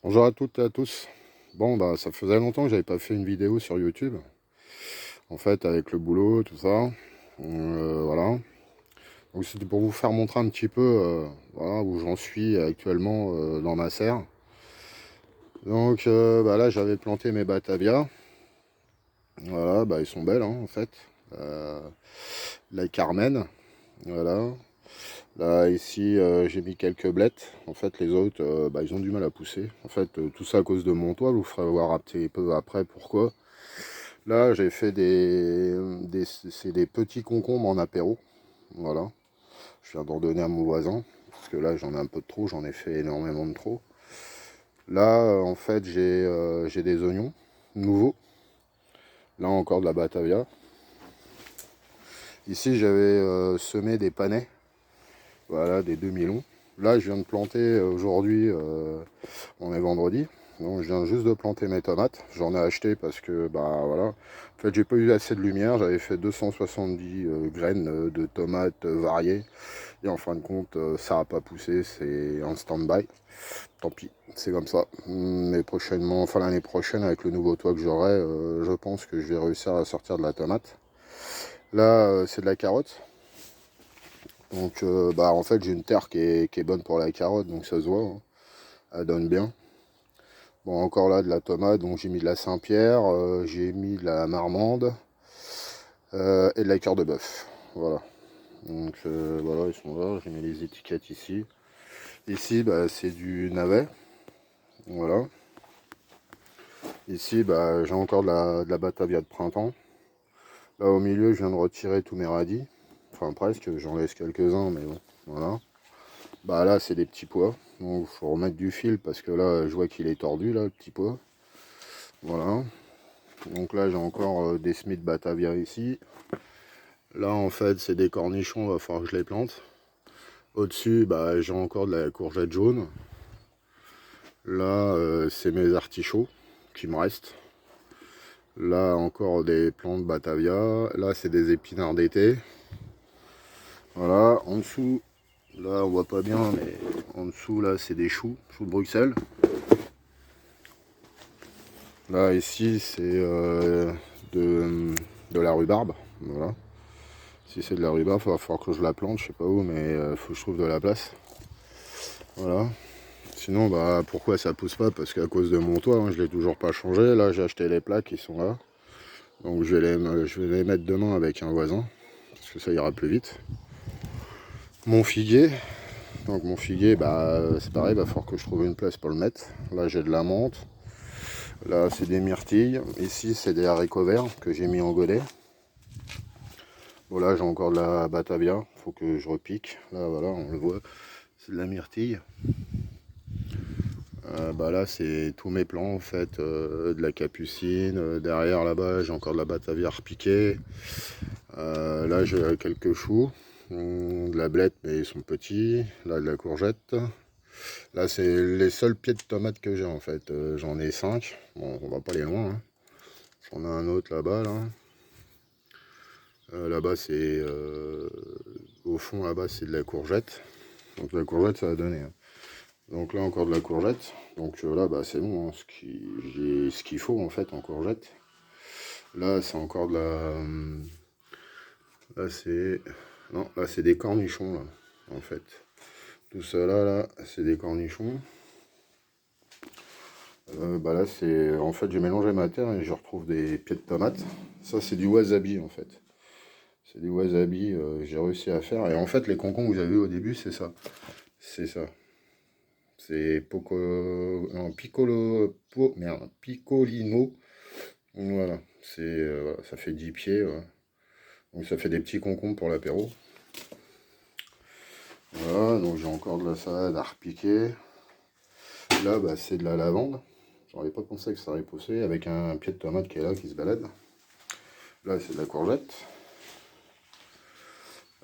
Bonjour à toutes et à tous. Bon, bah, ça faisait longtemps que j'avais pas fait une vidéo sur YouTube. En fait, avec le boulot, tout ça. Voilà. Donc, c'était pour vous faire montrer un petit peu voilà, où j'en suis actuellement dans ma serre. Donc, bah, là, j'avais planté mes Batavia. Voilà, bah, ils sont belles, hein, en fait. Euh, la Carmen. Voilà. Là, ici, j'ai mis quelques blettes. En fait, les autres, bah, ils ont du mal à pousser. En fait, tout ça à cause de mon toit. Je vous ferai voir un petit peu après pourquoi. Là, j'ai fait c'est des petits concombres en apéro. Voilà. Je viens d'en donner à mon voisin. Parce que là, j'en ai un peu de trop. J'en ai fait énormément de trop. Là, en fait, j'ai des oignons nouveaux. Là, encore de la Batavia. Ici, j'avais semé des panais. Voilà, des demi-longs. Là, je viens de planter aujourd'hui. On est vendredi. Donc, je viens juste de planter mes tomates. J'en ai acheté parce que, bah voilà. En fait, j'ai pas eu assez de lumière. J'avais fait 270 graines de tomates variées. Et en fin de compte, ça n'a pas poussé. C'est en stand-by. Tant pis, c'est comme ça. Mais prochainement, enfin l'année prochaine, avec le nouveau toit que j'aurai, je pense que je vais réussir à sortir de la tomate. Là, c'est de la carotte. Donc, bah en fait, j'ai une terre qui est bonne pour la carotte. Donc, ça se voit, hein. Elle donne bien. Bon, encore là, de la tomate, donc j'ai mis de la Saint-Pierre, j'ai mis de la marmande et de la cœur de bœuf. Voilà. Donc voilà, ils sont là, j'ai mis les étiquettes ici. Ici, bah, c'est du navet. Voilà. Ici, bah, j'ai encore de la Batavia de printemps. Là, au milieu, je viens de retirer tous mes radis. Enfin, presque, j'en laisse quelques-uns, mais bon, voilà. Bah là, c'est des petits pois. Donc, il faut remettre du fil parce que là, je vois qu'il est tordu, là, le petit pois. Voilà. Donc là, j'ai encore des Smith Batavia ici. Là, en fait, c'est des cornichons, il va falloir que je les plante. Au-dessus, bah, j'ai encore de la courgette jaune. Là, c'est mes artichauts qui me restent. Là, encore des plantes Batavia. Là, c'est des épinards d'été. Voilà, en dessous, là, on voit pas bien, mais en dessous, là, c'est des choux de Bruxelles. Là, ici, c'est de la rhubarbe. Voilà. Si c'est de la rhubarbe, il va falloir que je la plante, je sais pas où, mais il faut que je trouve de la place. Voilà. Sinon, bah, pourquoi ça pousse pas? Parce qu'à cause de mon toit, hein, je l'ai toujours pas changé. Là, j'ai acheté les plaques, qui sont là. Donc, je vais les mettre demain avec un voisin. Parce que ça ira plus vite. Mon figuier. Donc, mon figuier, bah, c'est pareil, il va falloir que je trouve une place pour le mettre. Là, j'ai de la menthe. Là, c'est des myrtilles. Ici, c'est des haricots verts que j'ai mis en godet. Bon, là, j'ai encore de la batavia. Faut que je repique. Là, voilà, on le voit. C'est de la myrtille. Bah là, c'est tous mes plants en fait, de la capucine. Derrière là-bas, j'ai encore de la batavia repiquée. Là, j'ai quelques choux, de la blette, mais ils sont petits. Là, de la courgette. Là, c'est les seuls pieds de tomates que j'ai en fait. J'en ai 5. Bon, on va pas aller loin, hein. J'en ai un autre là-bas, là. Là-bas, c'est au fond là-bas, c'est de la courgette. Donc la courgette, ça va donner, hein. Donc là encore de la courgette. Donc là bah c'est bon, hein, j'ai ce qu'il faut en fait en courgette. Là c'est encore de la. Là c'est. Non, là c'est des cornichons là, en fait. Tout ça là, c'est des cornichons. Bah là c'est. En fait j'ai mélangé ma terre et je retrouve des pieds de tomates. Ça c'est du wasabi en fait. C'est du wasabi, j'ai réussi à faire. Et en fait les concombres que vous avez vu au début c'est ça. C'est ça. C'est poco... non, piccolo... merde, piccolino. Voilà, c'est voilà, ça fait 10 pieds. Voilà. Donc ça fait des petits concombres pour l'apéro. Voilà, donc j'ai encore de la salade à repiquer. Là, bah, c'est de la lavande. J'aurais pas pensé que ça aurait poussé avec un pied de tomate qui est là, qui se balade. Là, c'est de la courgette.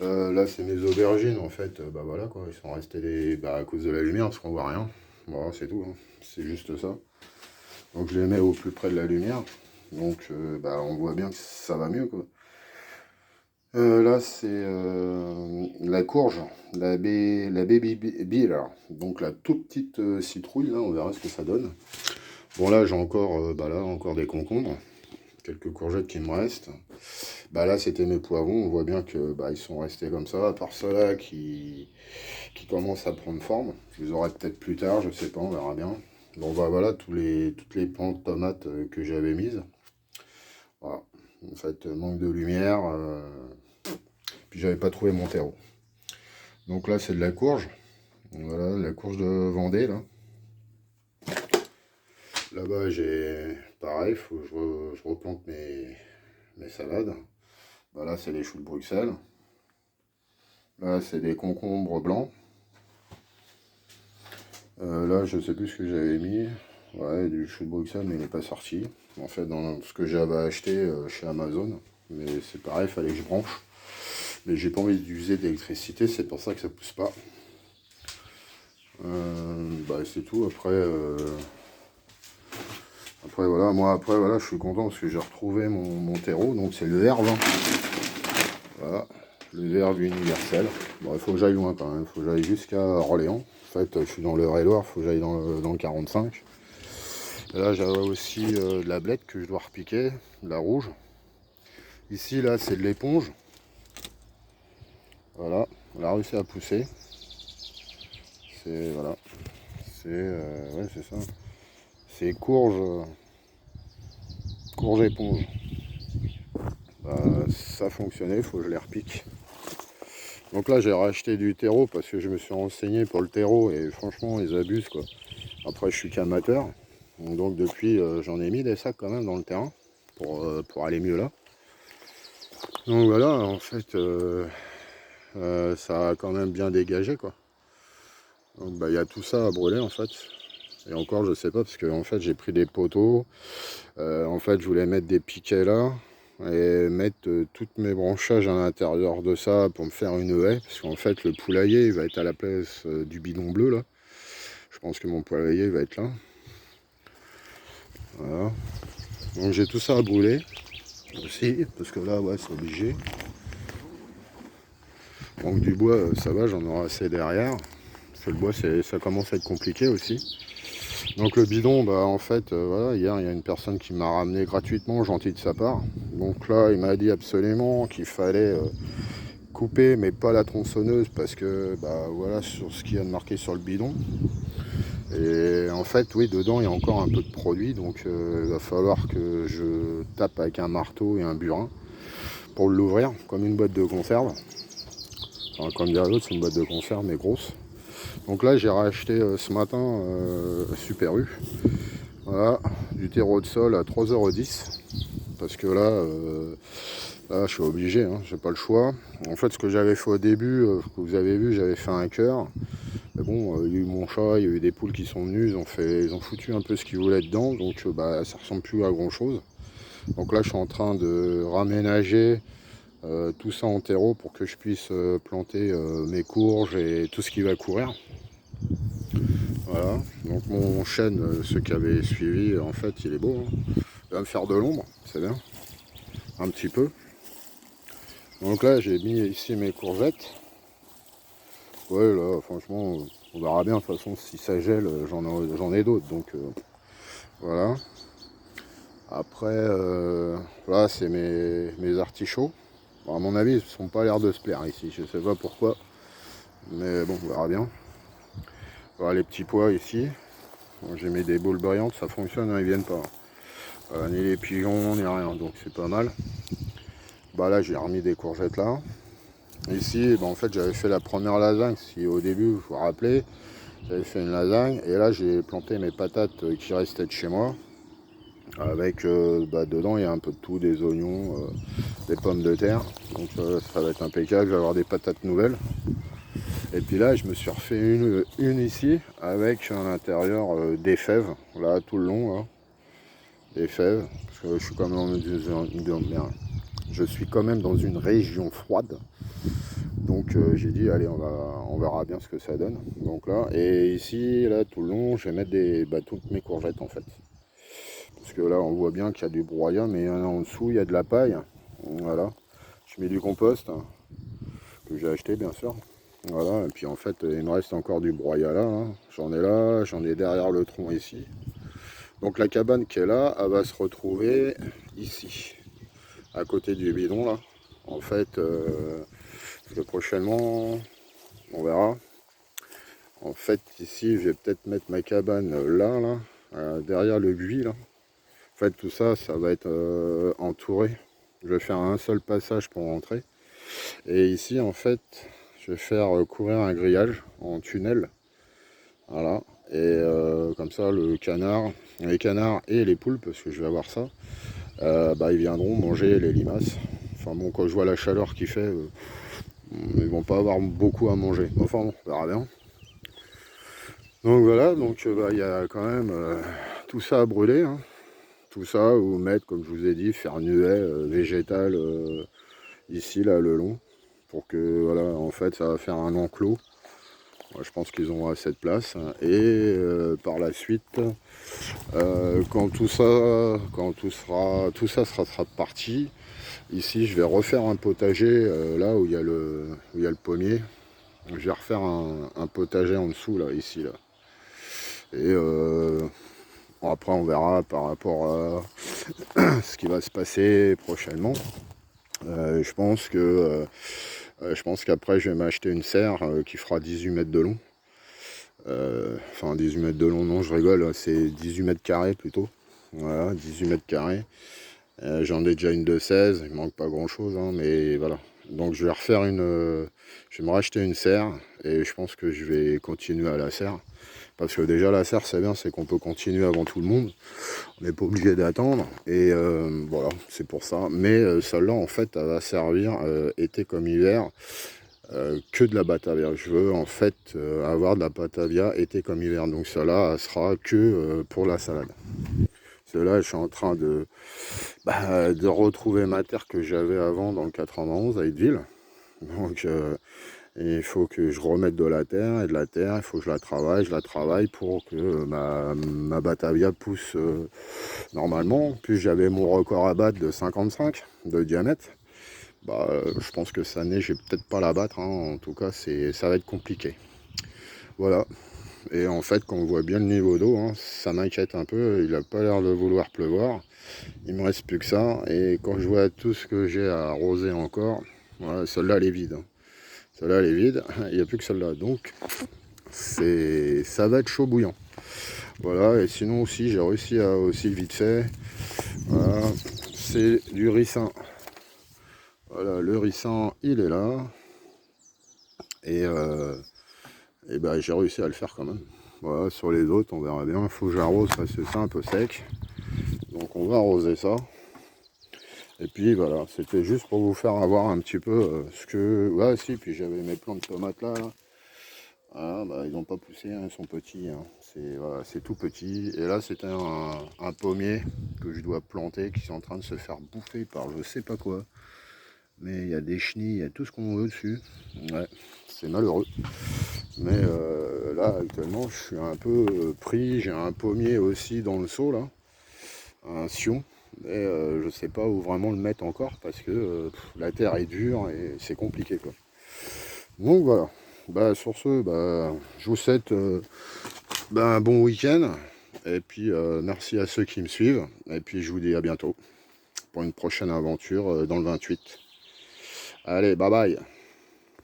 Là, c'est mes aubergines en fait. Bah voilà quoi, ils sont restés bah, à cause de la lumière parce qu'on voit rien. Voilà, c'est tout, hein. C'est juste ça. Donc je les mets au plus près de la lumière. Donc bah, on voit bien que ça va mieux quoi. Là, c'est la courge, la baby beer, donc la toute petite citrouille, là, on verra ce que ça donne. Bon, là, j'ai encore, là, encore des concombres, quelques courgettes qui me restent. Bah là, c'était mes poivrons, on voit bien que ils sont restés comme ça, à part ceux-là qui commencent à prendre forme. Je les aurai peut-être plus tard, je sais pas, on verra bien. Bon, bah voilà, toutes les plantes tomates que j'avais mises. Voilà, en fait, manque de lumière. Puis j'avais pas trouvé mon terreau. Donc là c'est de la courge. Voilà, la courge de Vendée là. Là-bas j'ai pareil, faut que je replante mes salades. Bah, là c'est les choux de Bruxelles. Là c'est des concombres blancs. Là je sais plus ce que j'avais mis. Ouais, du chou de Bruxelles mais il n'est pas sorti. En fait dans ce que j'avais acheté chez Amazon. Mais c'est pareil, il fallait que je branche. Mais j'ai pas envie d'user d'électricité, c'est pour ça que ça pousse pas. C'est tout. Après voilà, moi après voilà, je suis content parce que j'ai retrouvé mon terreau, donc c'est le Verve. Voilà, le Verve universel. Bon, il faut que j'aille loin quand même, il faut que j'aille jusqu'à Orléans. En fait, je suis dans le Eure-et-Loir, il faut que j'aille dans le 45. Et là, j'avais aussi de la blette que je dois repiquer, de la rouge. Ici, là, c'est de l'éponge. Voilà, on a réussi à pousser. C'est voilà, ouais, c'est ça. C'est courge éponge. Ça fonctionnait, il faut que je les repique. Donc là j'ai racheté du terreau parce que je me suis renseigné pour le terreau et franchement ils abusent quoi. Après je suis qu'amateur. Donc depuis j'en ai mis des sacs quand même dans le terrain pour aller mieux là. Donc voilà en fait ça a quand même bien dégagé quoi. Donc il y a tout ça à brûler en fait. Et encore je sais pas parce que en fait j'ai pris des poteaux. En fait je voulais mettre des piquets là. Et mettre toutes mes branchages à l'intérieur de ça pour me faire une haie parce qu'en fait le poulailler il va être à la place du bidon bleu là. Je pense que mon poulailler va être là. Voilà. Donc j'ai tout ça à brûler aussi parce que là ouais c'est obligé. Donc du bois ça va, j'en aurai assez derrière parce que le bois ça commence à être compliqué aussi. Donc le bidon en fait voilà, hier il y a une personne qui m'a ramené gratuitement, gentil de sa part. Donc là il m'a dit absolument qu'il fallait couper mais pas la tronçonneuse parce que voilà sur ce qu'il y a de marqué sur le bidon. Et en fait oui dedans il y a encore un peu de produit donc il va falloir que je tape avec un marteau et un burin pour l'ouvrir comme une boîte de conserve. Enfin, comme dirait l'autre c'est une boîte de conserve mais grosse. Donc là j'ai racheté ce matin Super U. Voilà, du terreau de sol à 3,10 € parce que là je suis obligé, hein, j'ai pas le choix. En fait ce que j'avais fait au début, que vous avez vu, j'avais fait un cœur. Mais bon, il y a eu mon chat, il y a eu des poules qui sont venues, ils ont foutu un peu ce qu'ils voulaient dedans, donc ça ressemble plus à grand chose. Donc là je suis en train de raménager tout ça en terreau pour que je puisse planter mes courges et tout ce qui va courir. Voilà, donc mon chêne, ceux qui avaient suivi, en fait il est beau, hein. Il va me faire de l'ombre, c'est bien, un petit peu. Donc là j'ai mis ici mes courgettes. Ouais là franchement on verra bien de toute façon si ça gèle j'en ai d'autres donc voilà. Après là c'est mes artichauts. Bon, à mon avis ils ne sont pas l'air de se plaire ici, je sais pas pourquoi. Mais bon on verra bien. Voilà les petits pois ici. Bon, j'ai mis des boules brillantes, ça fonctionne, hein, ils viennent pas. Voilà, ni les pigeons, ni rien, donc c'est pas mal. Là j'ai remis des courgettes là. Ici en fait j'avais fait la première lasagne, si au début vous vous rappelez, j'avais fait une lasagne et là j'ai planté mes patates qui restaient de chez moi. Avec dedans il y a un peu de tout, des oignons, des pommes de terre. Donc ça va être impeccable, je vais avoir des patates nouvelles. Et puis là je me suis refait une ici avec à l'intérieur des fèves, là tout le long, là. Des fèves, parce que je suis quand même je suis quand même dans une région froide. Donc j'ai dit allez on verra bien ce que ça donne. Donc là, et ici, là tout le long, je vais mettre toutes mes courgettes en fait. Parce que là on voit bien qu'il y a du broyat, mais en dessous il y a de la paille. Voilà. Je je mets du compost, hein, que j'ai acheté bien sûr. Voilà, et puis en fait il me reste encore du broyat là. J'en ai derrière le tronc ici. Donc la cabane qui est là, elle va se retrouver ici, à côté du bidon là. En fait, parce que prochainement, on verra. En fait, ici, je vais peut-être mettre ma cabane là, derrière le buis là. En fait, tout ça, ça va être entouré. Je vais faire un seul passage pour rentrer. Et ici, en fait, je vais faire couvrir un grillage en tunnel. Voilà. Et comme ça, les canards et les poules, parce que je vais avoir ça, bah, ils viendront manger les limaces. Enfin bon, quand je vois la chaleur qu'il fait, ils vont pas avoir beaucoup à manger. Enfin bon, on verra bien. Donc voilà, donc bah, y a quand même tout ça à brûler. Hein. Tout ça, ou mettre, comme je vous ai dit, faire une haie végétale ici, là, le long. Pour que, voilà, en fait, ça va faire un enclos. Moi, je pense qu'ils ont assez de place. Et par la suite, quand tout ça sera parti, ici, je vais refaire un potager là où il y a le pommier. Je vais refaire un potager en dessous, là, ici, là. Et bon, après, on verra par rapport à ce qui va se passer prochainement. Je pense qu'après, je vais m'acheter une serre qui fera 18 mètres de long. Enfin, 18 mètres de long, non, je rigole, c'est 18 mètres carrés plutôt. Voilà, 18 mètres carrés. J'en ai déjà une de 16, il manque pas grand chose, hein, mais voilà. Donc je vais refaire je vais me racheter une serre et je pense que je vais continuer à la serre. Parce que déjà la serre c'est bien, c'est qu'on peut continuer avant tout le monde. On n'est pas obligé d'attendre. Et voilà, c'est pour ça. Mais celle-là en fait elle va servir été comme hiver que de la batavia. Je veux en fait avoir de la batavia été comme hiver. Donc celle-là elle sera que pour la salade. Là, je suis en train de retrouver ma terre que j'avais avant dans le 91 à Idylle. Donc, il faut que je remette de la terre, et de la terre, il faut que je la travaille pour que ma batavia pousse normalement. Puis j'avais mon record à battre de 55 de diamètre. Bah, je pense que cette année, je vais peut-être pas la battre. Hein. En tout cas, ça va être compliqué. Voilà. Et en fait, quand on voit bien le niveau d'eau, hein, ça m'inquiète un peu. Il n'a pas l'air de vouloir pleuvoir. Il me reste plus que ça. Et quand je vois tout ce que j'ai à arroser encore, voilà, celle-là, elle est vide. Hein. Celle-là, elle est vide. Il n'y a plus que celle-là. Donc, ça va être chaud bouillant. Voilà. Et sinon aussi, j'ai réussi à aussi vite fait. Voilà. C'est du ricin. Voilà, le ricin, il est là. Et ben, j'ai réussi à le faire quand même. Voilà, sur les autres, on verra bien. Il faut que j'arrose parce que c'est un peu sec. Donc on va arroser ça. Et puis voilà, c'était juste pour vous faire avoir un petit peu ce que... Ouais, si, puis j'avais mes plants de tomates là. Voilà, bah, ils n'ont pas poussé, hein, ils sont petits. Hein. Voilà, c'est tout petit. Et là, c'était un pommier que je dois planter qui est en train de se faire bouffer par je sais pas quoi. Mais il y a des chenilles, il y a tout ce qu'on veut dessus. Ouais, c'est malheureux. Mais là, actuellement, je suis un peu pris. J'ai un pommier aussi dans le seau, là. Un sion. Et je sais pas où vraiment le mettre encore parce que la terre est dure et c'est compliqué, quoi. Donc voilà. Bah, sur ce, bah, je vous souhaite un bon week-end. Et puis, merci à ceux qui me suivent. Et puis, je vous dis à bientôt pour une prochaine aventure dans le 28. Allez, bye bye.